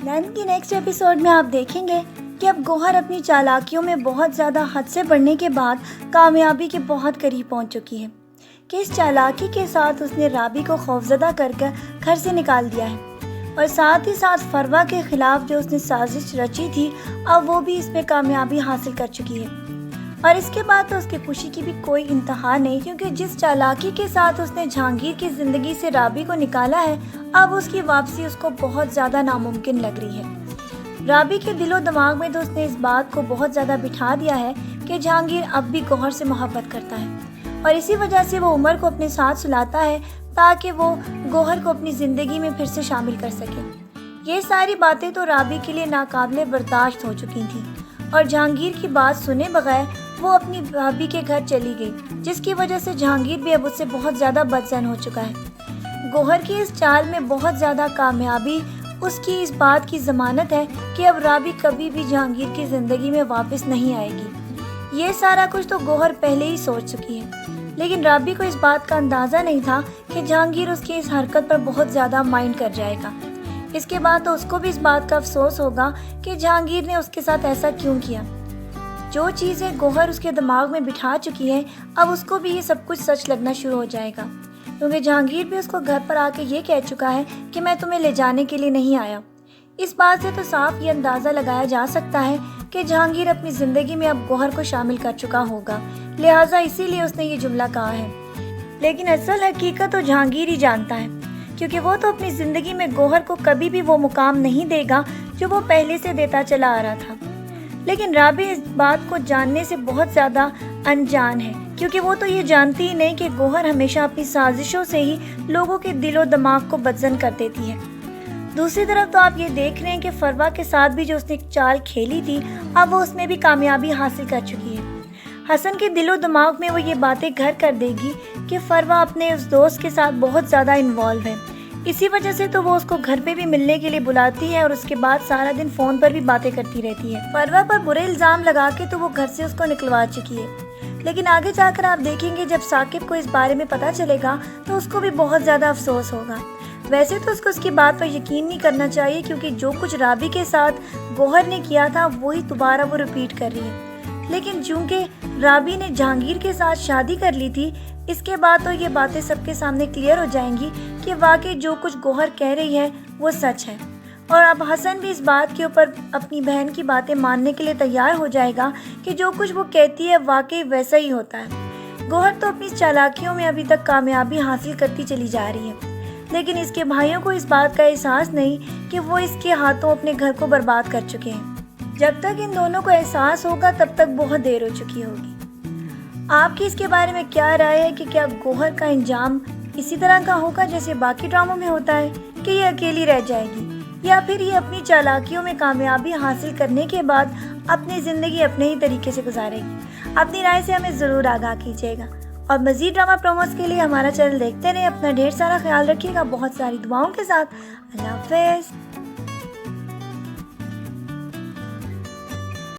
نند کی next episode میں آپ دیکھیں گے کہ اب گوہر اپنی چالاکیوں میں بہت زیادہ حد سے بڑھنے کے بعد کامیابی کے بہت قریب پہنچ چکی ہے کہ اس چالاکی کے ساتھ اس نے رابی کو خوفزدہ کر گھر سے نکال دیا ہے اور ساتھ ہی ساتھ فروا کے خلاف جو اس نے سازش رچی تھی اب وہ بھی اس میں کامیابی حاصل کر چکی ہے۔ اور اس کے بعد تو اس کی خوشی کی بھی کوئی انتہا نہیں، کیونکہ جس چالاکی کے ساتھ اس نے جہانگیر کی زندگی سے رابی کو نکالا ہے اب اس کی واپسی اس کو بہت زیادہ ناممکن لگ رہی ہے۔ رابی کے دل و دماغ میں تو اس نے اس بات کو بہت زیادہ بٹھا دیا ہے کہ جہانگیر اب بھی گوہر سے محبت کرتا ہے اور اسی وجہ سے وہ عمر کو اپنے ساتھ سلاتا ہے تاکہ وہ گوہر کو اپنی زندگی میں پھر سے شامل کر سکے۔ یہ ساری باتیں تو رابی کے لیے ناقابل برداشت ہو چکی تھیں اور جہانگیر کی بات سنے بغیر وہ اپنی بھابھی کے گھر چلی گئی، جس کی وجہ سے جہانگیر بھی اب اس سے بہت زیادہ بدظن ہو چکا ہے۔ گوہر کی اس چال میں بہت زیادہ کامیابی اس کی اس بات کی ضمانت ہے کہ اب رابی کبھی بھی جہانگیر کی زندگی میں واپس نہیں آئے گی۔ یہ سارا کچھ تو گوہر پہلے ہی سوچ چکی ہے، لیکن رابی کو اس بات کا اندازہ نہیں تھا کہ جہانگیر اس کی اس حرکت پر بہت زیادہ مائنڈ کر جائے گا۔ اس کے بعد تو اس کو بھی اس بات کا افسوس ہوگا کہ جہانگیر نے اس کے ساتھ ایسا کیوں کیا۔ جو چیزیں گوہر اس کے دماغ میں بٹھا چکی ہے اب اس کو بھی یہ سب کچھ سچ لگنا شروع ہو جائے گا، کیونکہ جہانگیر بھی اس کو گھر پر آ کے یہ کہہ چکا ہے کہ میں تمہیں لے جانے کے لیے نہیں آیا۔ اس بات سے تو صاف یہ اندازہ لگایا جا سکتا ہے کہ جہانگیر اپنی زندگی میں اب گوہر کو شامل کر چکا ہوگا، لہٰذا اسی لیے اس نے یہ جملہ کہا ہے۔ لیکن اصل حقیقت تو جہانگیر ہی جانتا ہے، کیونکہ وہ تو اپنی زندگی میں گوہر کو کبھی بھی وہ مقام نہیں دے گا جو وہ پہلے سے دیتا چلا آ رہا تھا۔ لیکن رابی اس بات کو جاننے سے بہت زیادہ انجان ہے، کیونکہ وہ تو یہ جانتی ہی نہیں کہ گوہر ہمیشہ اپنی سازشوں سے ہی لوگوں کے دل و دماغ کو بدظن کر دیتی ہے۔ دوسری طرف تو آپ یہ دیکھ رہے ہیں کہ فروا کے ساتھ بھی جو اس نے ایک چال کھیلی تھی اب وہ اس میں بھی کامیابی حاصل کر چکی ہے۔ حسن کے دل و دماغ میں وہ یہ باتیں گھر کر دے گی کہ فروا اپنے اس دوست کے ساتھ بہت زیادہ انوالو ہے، اسی وجہ سے تو وہ اس کو گھر پہ بھی ملنے کے لیے بلاتی ہے اور اس کے بعد سارا دن فون پر بھی باتیں کرتی رہتی ہے۔ فروا پر برے الزام لگا کے تو وہ گھر سے اس کو نکلوا چکی ہے، لیکن آگے جا کر آپ دیکھیں گے جب ثاقب کو اس بارے میں پتہ چلے گا تو اس کو بھی بہت زیادہ افسوس ہوگا۔ ویسے تو اس کو اس کی بات پر یقین نہیں کرنا چاہیے، کیونکہ جو کچھ رابی کے ساتھ گوہر نے کیا تھا وہی دوبارہ وہ ریپیٹ کر رہی ہے، لیکن چونکہ رابی نے جہانگیر کے ساتھ شادی کر لی تھی اس کے بعد تو یہ باتیں سب کے سامنے کلیئر ہو جائیں گی کہ واقعی جو کچھ گوہر کہہ رہی ہے وہ سچ ہے، اور اب حسن بھی اس بات کے اوپر اپنی بہن کی باتیں ماننے کے لیے تیار ہو جائے گا کہ جو کچھ وہ کہتی ہے واقعی ویسا ہی ہوتا ہے۔ گوہر تو اپنی چالاکیوں میں ابھی تک کامیابی حاصل کرتی چلی جا رہی ہے، لیکن اس کے بھائیوں کو اس بات کا احساس نہیں کہ وہ اس کے ہاتھوں اپنے گھر کو برباد کر چکے ہیں۔ جب تک ان دونوں کو احساس ہوگا تب تک بہت دیر ہو چکی ہوگی۔ آپ کی اس کے بارے میں کیا رائے ہے کہ کیا گوہر کا انجام اسی طرح کا ہوگا جیسے باقی ڈراموں میں ہوتا ہے، کہ یہ اکیلی رہ جائے گی، یا پھر یہ اپنی چالاکیوں میں کامیابی حاصل کرنے کے بعد اپنی زندگی اپنے ہی طریقے سے گزارے گی؟ اپنی رائے سے ہمیں ضرور آگاہ کیجیے گا، اور مزید ڈرامہ پروموز کے لیے ہمارا چینل دیکھتے رہیں۔ اپنا ڈھیر سارا خیال رکھیے گا، بہت ساری دعاؤں کے ساتھ۔ اللہ حافظ۔